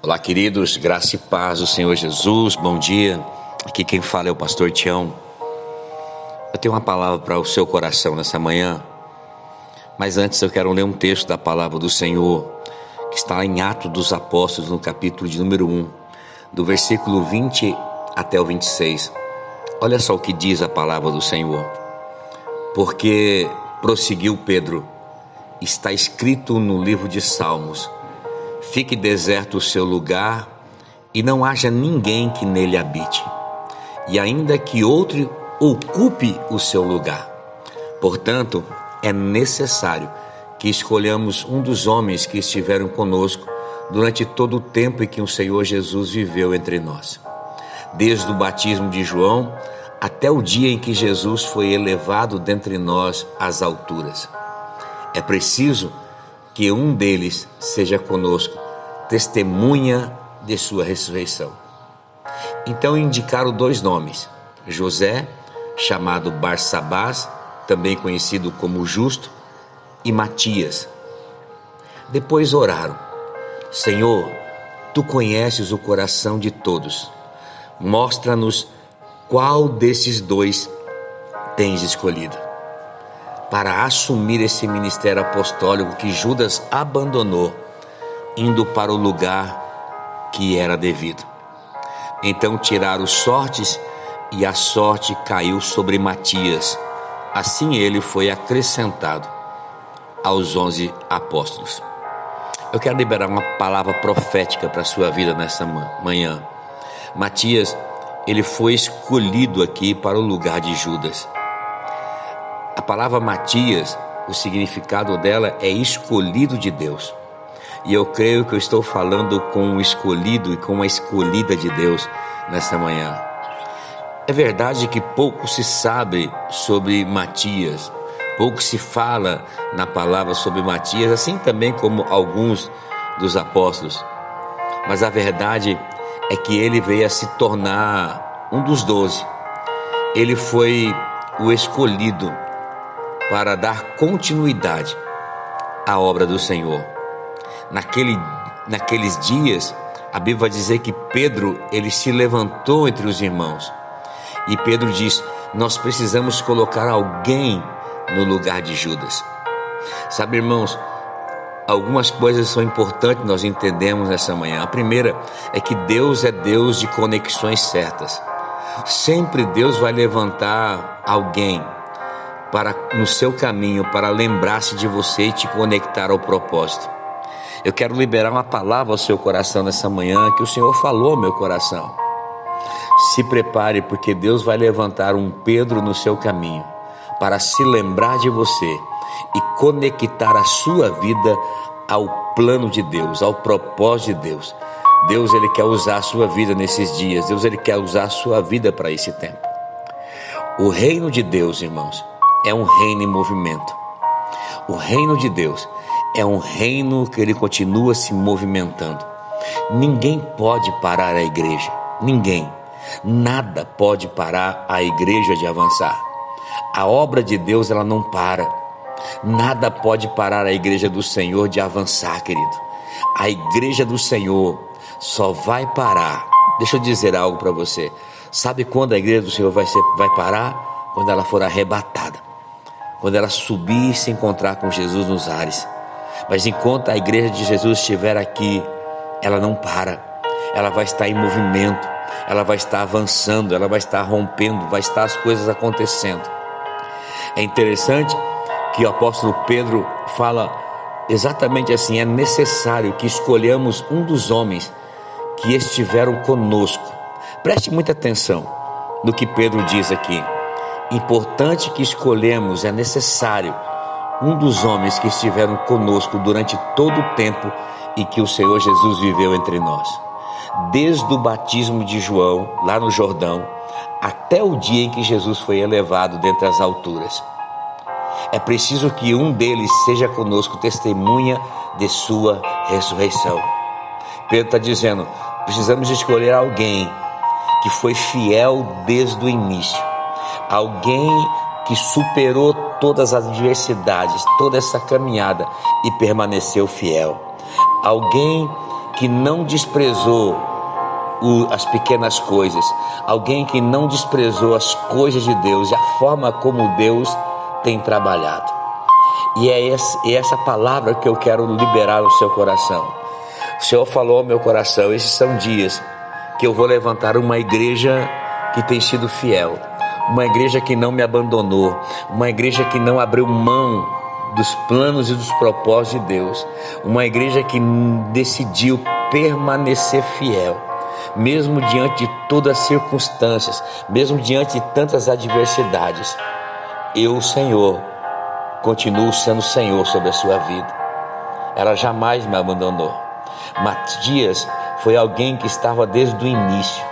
Olá, queridos, graça e paz do Senhor Jesus, bom dia. Aqui quem fala é o pastor Tião. Eu tenho uma palavra para o seu coração nessa manhã, mas antes eu quero ler um texto da palavra do Senhor, que está em Atos dos Apóstolos, no capítulo de número 1, do versículo 20 até o 26. Olha só o que diz a palavra do Senhor. Porque, prosseguiu Pedro, está escrito no livro de Salmos: fique deserto o seu lugar e não haja ninguém que nele habite, e ainda que outro ocupe o seu lugar. Portanto, é necessário que escolhamos um dos homens que estiveram conosco durante todo o tempo em que o Senhor Jesus viveu entre nós, desde o batismo de João até o dia em que Jesus foi elevado dentre nós às alturas. É preciso que um deles seja conosco, testemunha de sua ressurreição. Então indicaram dois nomes: José, chamado Barsabás, também conhecido como Justo, e Matias. Depois oraram: Senhor, tu conheces o coração de todos. Mostra-nos qual desses dois tens escolhido para assumir esse ministério apostólico que Judas abandonou, indo para o lugar que era devido. Então tiraram sortes e a sorte caiu sobre Matias. Assim ele foi acrescentado aos 11 apóstolos. Eu quero liberar uma palavra profética para a sua vida nessa manhã. Matias, ele foi escolhido aqui para o lugar de Judas. A palavra Matias, o significado dela é escolhido de Deus. E eu creio que eu estou falando com o escolhido e com a escolhida de Deus nessa manhã. É verdade que pouco se sabe sobre Matias, pouco se fala na palavra sobre Matias, assim também como alguns dos apóstolos. Mas a verdade é que ele veio a se tornar um dos 12. Ele foi o escolhido para dar continuidade à obra do Senhor. Naqueles dias, a Bíblia vai dizer que Pedro, ele se levantou entre os irmãos. E Pedro diz: nós precisamos colocar alguém no lugar de Judas. Sabe, irmãos, algumas coisas são importantes nós entendemos nessa manhã. A primeira é que Deus é Deus de conexões certas. Sempre Deus vai levantar alguém no seu caminho para lembrar-se de você e te conectar ao propósito. Eu quero liberar uma palavra ao seu coração nessa manhã que o Senhor falou ao meu coração. Se prepare, porque Deus vai levantar um Pedro no seu caminho para se lembrar de você e conectar a sua vida ao plano de Deus, ao propósito de Deus. Deus, ele quer usar a sua vida nesses dias. Deus, ele quer usar a sua vida para esse tempo. O reino de Deus, irmãos, é um reino em movimento. O reino de Deus é um reino que ele continua se movimentando. Ninguém pode parar a igreja. Ninguém. Nada pode parar a igreja de avançar. A obra de Deus, ela não para. Nada pode parar a igreja do Senhor de avançar, querido. A igreja do Senhor só vai parar. Deixa eu dizer algo para você. Sabe quando a igreja do Senhor vai parar? Quando ela for arrebatada. Quando ela subir e se encontrar com Jesus nos ares. Mas enquanto a igreja de Jesus estiver aqui, ela não para. Ela vai estar em movimento. Ela vai estar avançando. Ela vai estar rompendo. Vai estar as coisas acontecendo. É interessante que o apóstolo Pedro fala exatamente assim: é necessário que escolhamos um dos homens que estiveram conosco. Preste muita atenção no que Pedro diz aqui. Importante que escolhemos, é necessário um dos homens que estiveram conosco durante todo o tempo em que o Senhor Jesus viveu entre nós, desde o batismo de João lá no Jordão até o dia em que Jesus foi elevado dentre as alturas. É preciso que um deles seja conosco, testemunha de sua ressurreição. Pedro está dizendo: precisamos escolher alguém que foi fiel desde o início, alguém que superou todas as adversidades, toda essa caminhada e permaneceu fiel, alguém que não desprezou as pequenas coisas, alguém que não desprezou as coisas de Deus e a forma como Deus tem trabalhado. E é essa palavra que eu quero liberar no seu coração. O Senhor falou ao meu coração: esses são dias que eu vou levantar uma igreja que tem sido fiel, uma igreja que não me abandonou, uma igreja que não abriu mão dos planos e dos propósitos de Deus, uma igreja que decidiu permanecer fiel, mesmo diante de todas as circunstâncias, mesmo diante de tantas adversidades. Eu, Senhor, continuo sendo Senhor sobre a sua vida. Ela jamais me abandonou. Matias foi alguém que estava desde o início,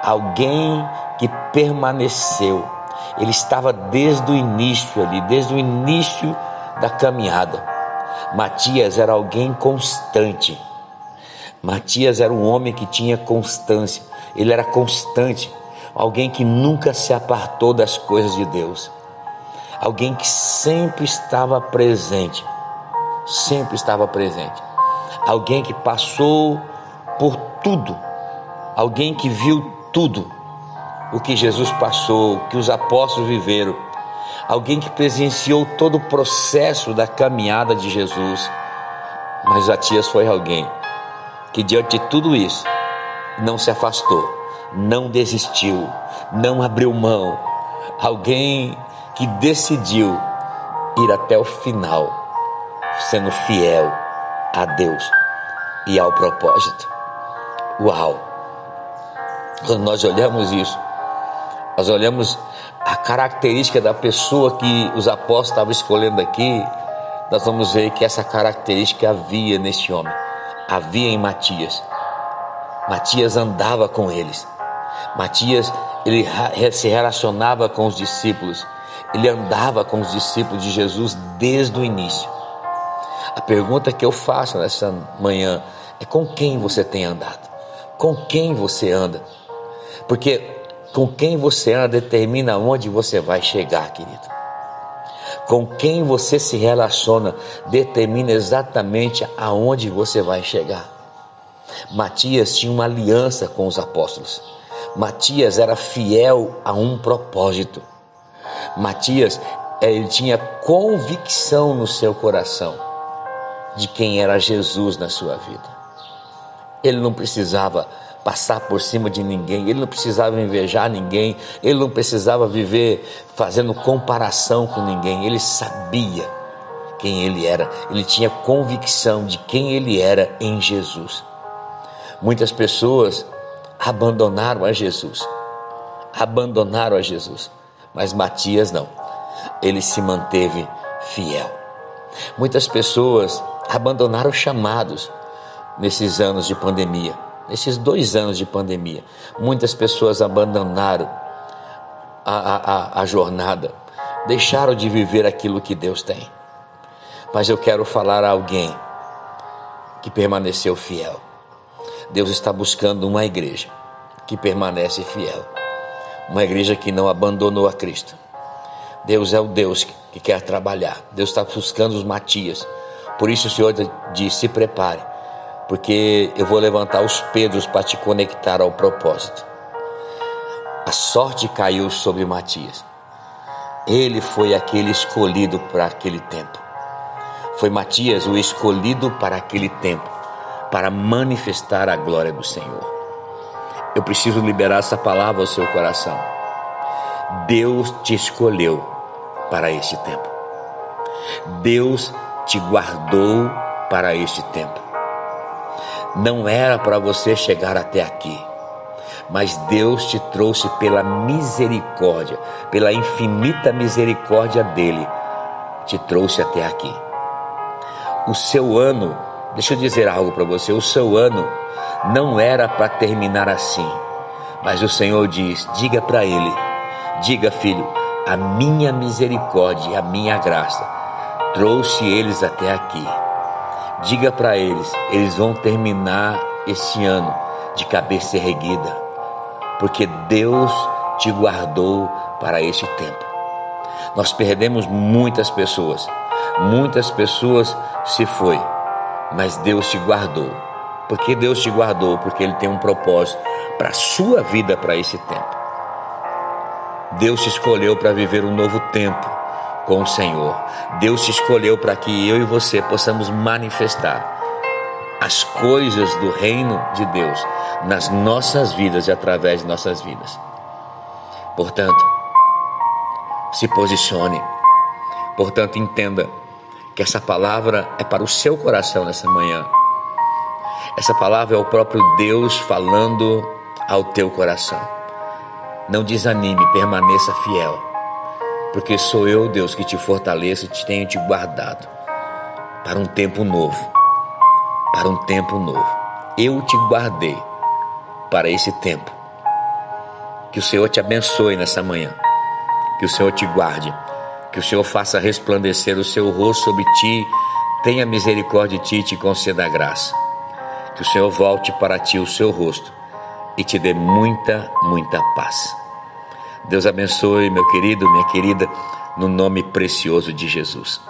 alguém que permaneceu. Ele estava desde o início ali, desde o início da caminhada. Matias era alguém constante. Matias era um homem que tinha constância. Ele era constante, alguém que nunca se apartou das coisas de Deus, alguém que sempre estava presente, alguém que passou por tudo, alguém que viu tudo o que Jesus passou, o que os apóstolos viveram, alguém que presenciou todo o processo da caminhada de Jesus. Mas Matias foi alguém que, diante de tudo isso, não se afastou, não desistiu, não abriu mão, alguém que decidiu ir até o final, sendo fiel a Deus e ao propósito. Uau! Quando nós olhamos isso, nós olhamos a característica da pessoa que os apóstolos estavam escolhendo aqui, nós vamos ver que essa característica havia nesse homem, havia em Matias. Matias andava com eles. Matias, ele se relacionava com os discípulos. Ele andava com os discípulos de Jesus desde o início. A pergunta que eu faço nessa manhã é: com quem você tem andado? Com quem você anda? Porque com quem você anda determina onde você vai chegar, querido. Com quem você se relaciona determina exatamente aonde você vai chegar. Matias tinha uma aliança com os apóstolos. Matias era fiel a um propósito. Matias, ele tinha convicção no seu coração de quem era Jesus na sua vida. Ele não precisava passar por cima de ninguém, ele não precisava invejar ninguém, ele não precisava viver fazendo comparação com ninguém. Ele sabia quem ele era, ele tinha convicção de quem ele era em Jesus. Muitas pessoas abandonaram a Jesus, mas Matias não, ele se manteve fiel. Muitas pessoas abandonaram chamados nesses anos de pandemia, nesses 2 anos de pandemia. Muitas pessoas abandonaram a jornada, deixaram de viver aquilo que Deus tem. Mas eu quero falar a alguém que permaneceu fiel. Deus está buscando uma igreja que permanece fiel, uma igreja que não abandonou a Cristo. Deus é o Deus que quer trabalhar. Deus está buscando os Matias. Por isso o Senhor diz: se prepare, porque eu vou levantar os Pedros para te conectar ao propósito. A sorte caiu sobre Matias. Ele foi aquele escolhido para aquele tempo. Foi Matias o escolhido para aquele tempo, para manifestar a glória do Senhor. Eu preciso liberar essa palavra ao seu coração. Deus te escolheu para este tempo. Deus te guardou para este tempo. Não era para você chegar até aqui, mas Deus te trouxe pela misericórdia, pela infinita misericórdia dele, te trouxe até aqui. O seu ano, deixa eu dizer algo para você, o seu ano não era para terminar assim, mas o Senhor diz: diga para ele, diga, filho, a minha misericórdia e a minha graça trouxe eles até aqui. Diga para eles, eles vão terminar esse ano de cabeça erguida, porque Deus te guardou para este tempo. Nós perdemos muitas pessoas se foi, mas Deus te guardou Porque Deus te guardou, porque Ele tem um propósito para a sua vida, para esse tempo. Deus te escolheu para viver um novo tempo com o Senhor. Deus te escolheu para que eu e você possamos manifestar as coisas do reino de Deus nas nossas vidas e através de nossas vidas. Portanto, se posicione. Portanto, entenda que essa palavra é para o seu coração nessa manhã. Essa palavra é o próprio Deus falando ao teu coração. Não desanime, permaneça fiel, porque sou eu, Deus, que te fortaleço e te tenho te guardado para um tempo novo. Para um tempo novo. Eu te guardei para esse tempo. Que o Senhor te abençoe nessa manhã. Que o Senhor te guarde. Que o Senhor faça resplandecer o seu rosto sobre ti, tenha misericórdia de ti e te conceda a graça. Que o Senhor volte para ti o seu rosto e te dê muita, muita paz. Deus abençoe, meu querido, minha querida, no nome precioso de Jesus.